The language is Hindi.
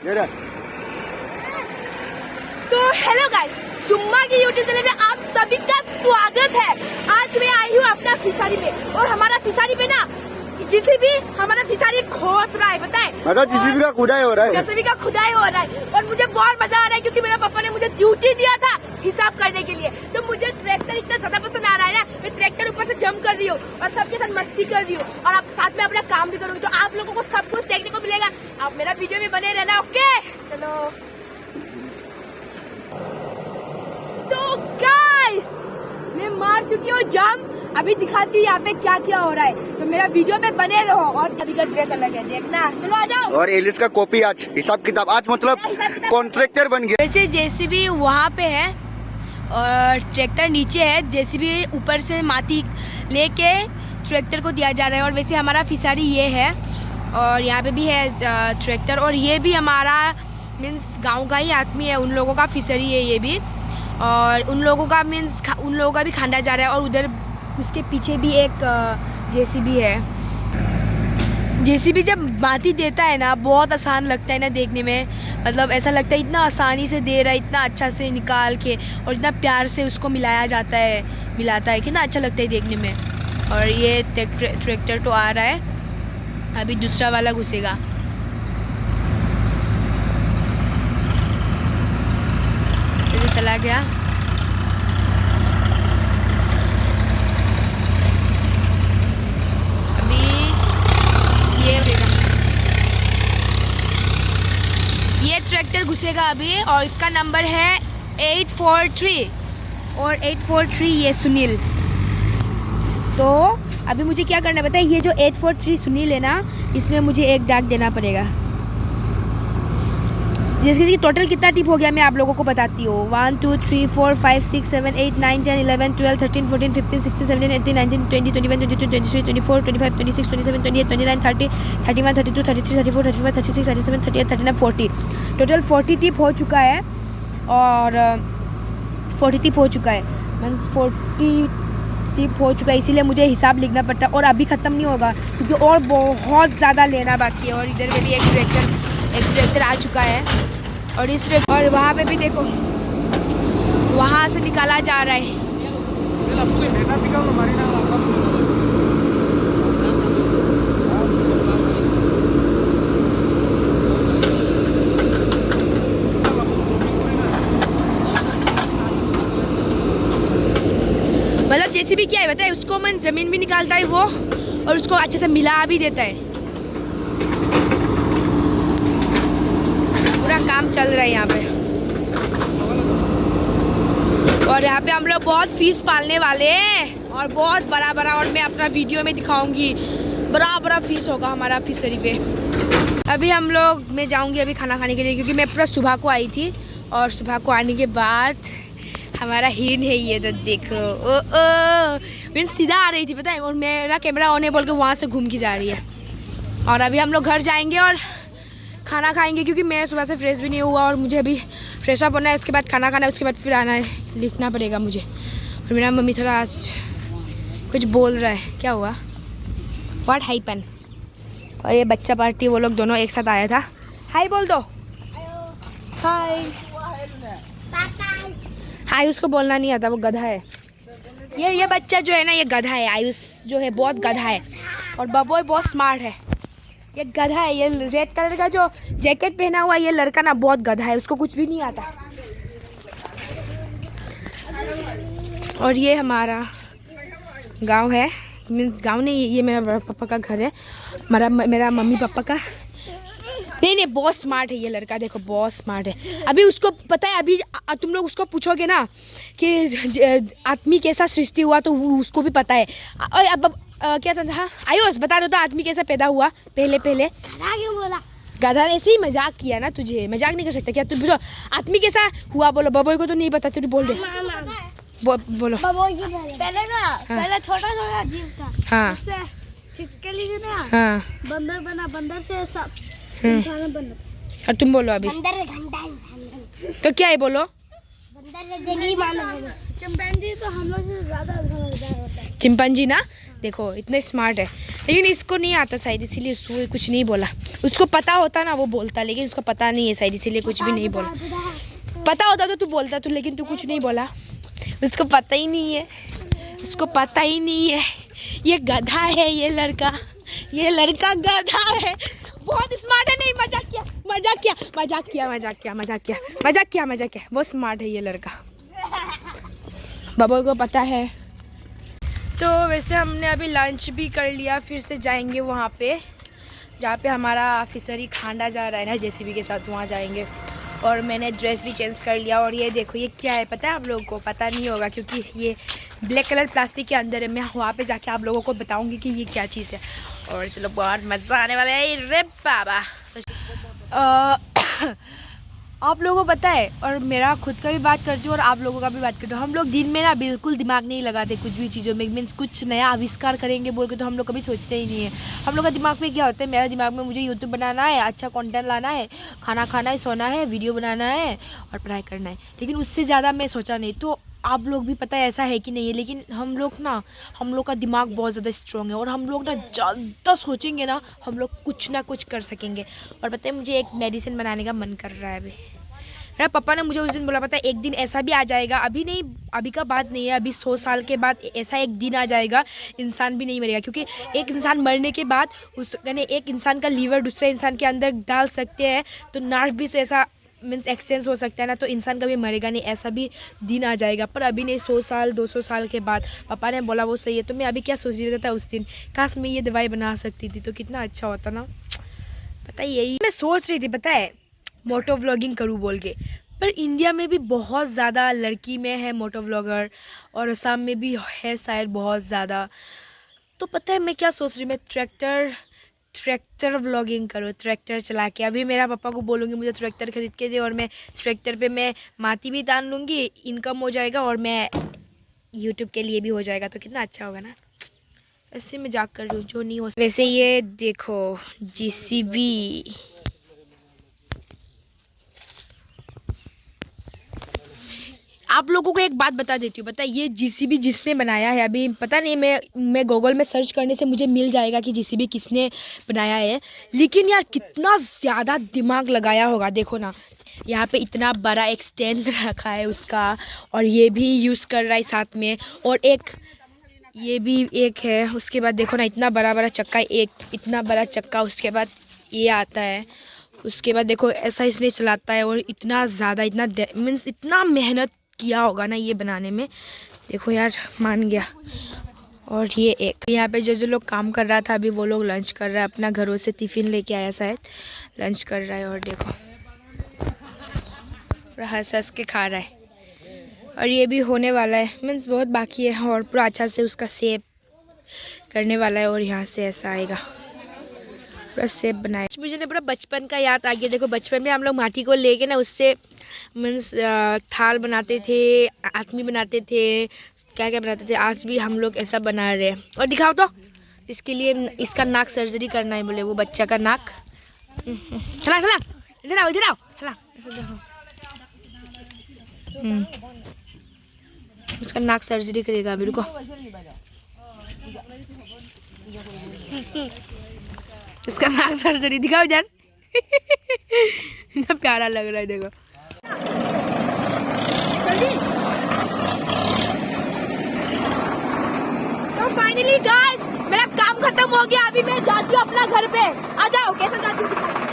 तो हेलो गाइस, जुम्मा की यूट्यूब चैनल में आप सभी का स्वागत है। आज मैं आई हूँ अपना फिसारी में और हमारा फिसारी पे ना जेसीबी हमारा फिसारी खोद रहा है, पता है? जेसीबी का खुदाई हो रहा है। जेसीबी का खुदाई हो रहा है और मुझे बहुत मजा आ रहा है क्योंकि मेरे पापा ने मुझे ड्यूटी दिया था हिसाब करने के लिए। तो मुझे ट्रैक्टर इतना ज्यादा पसंद आ रहा है ना, मैं ट्रैक्टर ऊपर से जंप कर रही हूँ और सबके साथ मस्ती कर रही हूँ और आप साथ में अपना काम भी करूँगी। तो आप लोगों को सब कुछ देखने को मिलेगा, आप मेरा वीडियो में बने रहना। ओके चलो। तो गाइस मैं मार चुकी हूँ जंप, अभी दिखाती हूँ यहाँ पे क्या क्या हो रहा है। तो मेरा वीडियो में बने रहो और कभी का ड्रेस अलग है, देखना। चलो आ जाओ। और एलिस का कॉपी आज हिसाब किताब आज मतलब कॉन्ट्रैक्टर बन गया। वैसे जेसीबी वहाँ पे है और ट्रैक्टर नीचे है। जेसीबी ऊपर से माटी लेके ट्रैक्टर को दिया जा रहा है और वैसे हमारा फिसारी ये है और यहाँ पे भी है ट्रैक्टर और ये भी हमारा मीन्स गांव का ही आदमी है, उन लोगों का फिशरी है ये भी और उन लोगों का मीन्स उन लोगों का भी खांदा जा रहा है। और उधर उसके पीछे भी एक जेसीबी है। जेसीबी जब माटी देता है ना बहुत आसान लगता है ना देखने में, मतलब ऐसा लगता है इतना आसानी से दे रहा है, इतना अच्छा से निकाल के और इतना प्यार से उसको मिलाता है, कितना अच्छा लगता है देखने में। और ये ट्रैक्टर तो आ रहा है, अभी दूसरा वाला घुसेगा। तो चला गया। अभी ये ट्रैक्टर घुसेगा अभी और इसका नंबर है 843 और 843 ये सुनील। तो अभी मुझे क्या करना पता है, ये जो 843 सुनील है ना इसमें मुझे एक डाक देना पड़ेगा। जैसे कि टोटल कितना टिप हो गया मैं आप लोगों को बताती हूँ। 1 2 3 4 5 6 7 8 9 10 11 12 13 14 15 16 17 18 19 20 21 22 23 24 25 26 27 28 29 30 31 32 33 34 35 36 37 38 39 40 टोटल 40 टिप हो चुका है और 40 टिप हो चुका है मीन्स 40 टिप हो चुका है, इसीलिए मुझे हिसाब लिखना पड़ता है और अभी ख़त्म नहीं होगा क्योंकि और बहुत ज़्यादा लेना बाकी है। और इधर में भी एक ट्रैक्टर आ चुका है और इस ट्रैक्टर और वहाँ पे भी देखो वहाँ से निकाला जा रहा है। मतलब जैसे भी क्या है बताए, उसको मन जमीन भी निकालता है वो और उसको अच्छे से मिला भी देता है। पूरा काम चल रहा है यहाँ पे और यहाँ पे हम लोग बहुत फिश पालने वाले हैं और बहुत बड़ा और मैं अपना वीडियो में दिखाऊंगी। बड़ा फिश होगा हमारा फिशरी पे। अभी हम लोग मैं जाऊंगी अभी खाना खाने के लिए क्योंकि मैं पूरा सुबह को आई थी और सुबह को आने के बाद हमारा हिरन है ये, तो देखो मैं सीधा आ रही थी पता है और मेरा कैमरा ऑन है बोल के वहाँ से घूम के जा रही है। और अभी हम लोग घर जाएंगे और खाना खाएंगे क्योंकि मैं सुबह से फ्रेश भी नहीं हुआ और मुझे अभी फ्रेश अप होना है, उसके बाद खाना खाना है, उसके बाद फिर आना है, लिखना पड़ेगा मुझे। और मेरा मम्मी थोड़ा आज कुछ बोल रहा है, क्या हुआ? What happen? और ये बच्चा पार्टी वो लोग दोनों एक साथ आया था। हाय बोल दो। हाय आयुष को बोलना नहीं आता, वो गधा है। ये बच्चा जो है ना ये गधा है, आयुष जो है बहुत गधा है और बबोई बहुत स्मार्ट है। ये गधा है, ये रेड कलर का जो जैकेट पहना हुआ ये लड़का ना बहुत गधा है, उसको कुछ भी नहीं आता। और ये हमारा गांव है, मीन्स गांव नहीं, ये मेरा पापा का घर है, मेरा मम्मी पापा का। नहीं बहुत स्मार्ट है ये लड़का, देखो बहुत स्मार्ट है। अभी उसको पता है, अभी तुम लोग उसको पूछोगे ना कि आदमी कैसा सृष्टि हुआ तो उसको भी पता है। अब क्या था? हाँ आयुष बता दो तो आदमी कैसा पैदा हुआ पहले गधा क्यों बोला? गधा ने ऐसे ही मजाक किया ना, तुझे मजाक नहीं कर सकता क्या? तू पूछो आदमी कैसा हुआ, बोलो। बबोई को तो नहीं पता, तू बोल दे। बोलो। पहले छोटा जीव था, हाँ छिपकली थी ना, हाँ बंदर बना, बंदर से सब इंसान बना। और तुम बोलो अभी तो क्या है? बोलो। चिंपैंजी तो हम लोग से ज्यादा समझदार होता है। चिंपैंजी ना देखो इतने स्मार्ट है, लेकिन इसको नहीं आता शायद, इसीलिए उसको कुछ नहीं बोला। उसको पता होता ना वो बोलता, लेकिन उसको पता नहीं है शायद, इसीलिए कुछ भी नहीं बोला। पता होता तो तू बोलता तो, लेकिन तू कुछ नहीं बोला। उसको पता ही नहीं है, उसको पता ही नहीं है। ये गधा है, ये लड़का गधा है, बहुत स्मार्ट है। नहीं मजाक किया बहुत स्मार्ट है ये लड़का, बाबा को पता है। तो वैसे हमने अभी लंच भी कर लिया, फिर से जाएंगे वहाँ पे जहाँ पे हमारा फिशरी खांडा जा रहा है ना, जेसीबी के साथ, वहाँ जाएंगे। और मैंने ड्रेस भी चेंज कर लिया। और ये देखो ये क्या है पता है आप लोगों को? पता नहीं होगा क्योंकि ये ब्लैक कलर प्लास्टिक के अंदर है। मैं वहाँ पे जाके आप लोगों को बताऊंगी कि ये क्या चीज़ है। और चलो बहुत मज़ा आने वाला है रे बाबा। आप लोगों को पता है, और मेरा खुद का भी बात करती हूँ और आप लोगों का भी बात करती हूँ, हम लोग दिन में ना बिल्कुल दिमाग नहीं लगाते कुछ भी चीज़ों में। मीन्स कुछ नया आविष्कार करेंगे बोल के तो हम लोग कभी सोचते ही नहीं है। हम लोग का दिमाग में क्या होता है, मेरा दिमाग में मुझे यूट्यूब बनाना है, अच्छा कंटेंट लाना है, खाना खाना है, सोना है, वीडियो बनाना है और पढ़ाई करना है। लेकिन उससे ज़्यादा मैं सोचा नहीं। तो आप लोग भी पता है ऐसा है कि नहीं है, लेकिन हम लोग का दिमाग बहुत ज़्यादा स्ट्रॉन्ग है। और हम लोग ना ज़्यादा सोचेंगे ना, हम लोग कुछ ना कुछ कर सकेंगे। और पता है मुझे एक मेडिसिन बनाने का मन कर रहा है अभी। मेरा पापा ने मुझे उस दिन बोला, पता है एक दिन ऐसा भी आ जाएगा, अभी नहीं, अभी का बात नहीं है, अभी 100 साल के बाद ऐसा एक दिन आ जाएगा इंसान भी नहीं मरेगा। क्योंकि एक इंसान मरने के बाद उस यानी एक इंसान का लीवर दूसरे इंसान के अंदर डाल सकते हैं, तो नर्व भी ऐसा मीन्स एक्सचेंज हो सकता है ना, तो इंसान कभी मरेगा नहीं, ऐसा भी दिन आ जाएगा। पर अभी नहीं, 100 साल 200 साल के बाद। पापा ने बोला वो सही है। तो मैं अभी क्या सोच रहा था उस दिन, काश मैं ये दवाई बना सकती थी तो कितना अच्छा होता ना। पता ही यही मैं सोच रही थी, पता है मोटो व्लॉगिंग करूँ बोल के। पर इंडिया में भी बहुत ज़्यादा लड़की में है मोटो व्लॉगर, और असम में भी है शायद बहुत ज़्यादा। तो पता है मैं क्या सोच रही हूँ, मैं ट्रैक्टर व्लॉगिंग करूँ, ट्रैक्टर चला के। अभी मेरा पापा को बोलूँगी मुझे ट्रैक्टर खरीद के दे, और मैं ट्रैक्टर पे मैं माटी भी तान लूँगी, इनकम हो जाएगा और मैं यूट्यूब के लिए भी हो जाएगा। तो कितना अच्छा होगा ना। ऐसे मजाक कर रही हूँ, जो नहीं हो। वैसे ये देखो जेसीबी, आप लोगों को एक बात बता देती हूँ। पता है ये जेसीबी जिसने बनाया है, अभी पता नहीं, मैं गूगल में सर्च करने से मुझे मिल जाएगा कि जेसीबी किसने बनाया है। लेकिन यार कितना ज़्यादा दिमाग लगाया होगा। देखो ना, यहाँ पे इतना बड़ा एक स्टैंड रखा है उसका, और ये भी यूज़ कर रहा है साथ में, और एक ये भी एक है। उसके बाद देखो ना इतना बड़ा चक्का, एक इतना बड़ा चक्का, उसके बाद ये आता है, उसके बाद देखो ऐसा इसमें चलाता है। और इतना ज़्यादा मीन्स इतना मेहनत किया होगा ना ये बनाने में। देखो यार मान गया। और ये एक यहाँ पे जो लोग काम कर रहा था, अभी वो लोग लंच कर रहा है, अपना घरों से टिफ़िन लेके आया शायद, लंच कर रहा है। और देखो पूरा हंस हंस के खा रहा है। और ये भी होने वाला है, मीन्स बहुत बाकी है, और पूरा अच्छा से उसका शेप करने वाला है। और यहाँ से ऐसा आएगा, पूरा शेप बनाया। मुझे ना पूरा बचपन का याद आ गया। देखो बचपन में हम लोग माटी को लेके ना उससे मीन्स थाल बनाते थे, आदमी बनाते थे, क्या क्या बनाते थे। आज भी हम लोग ऐसा बना रहे हैं। और दिखाओ तो, इसके लिए इसका नाक सर्जरी करना है बोले, वो बच्चा का नाक। चला चला इधर आओ चला, उसका नाक सर्जरी करेगा अभी, रुको। इसका नाक सर्जरी दिखाओ जान। इतना प्यारा लग रहा है देखो। तो फाइनली गाइस मेरा काम खत्म हो गया। अभी मैं जाती हूँ अपना घर पे। आ जाओ, कैसे जाती हूँ।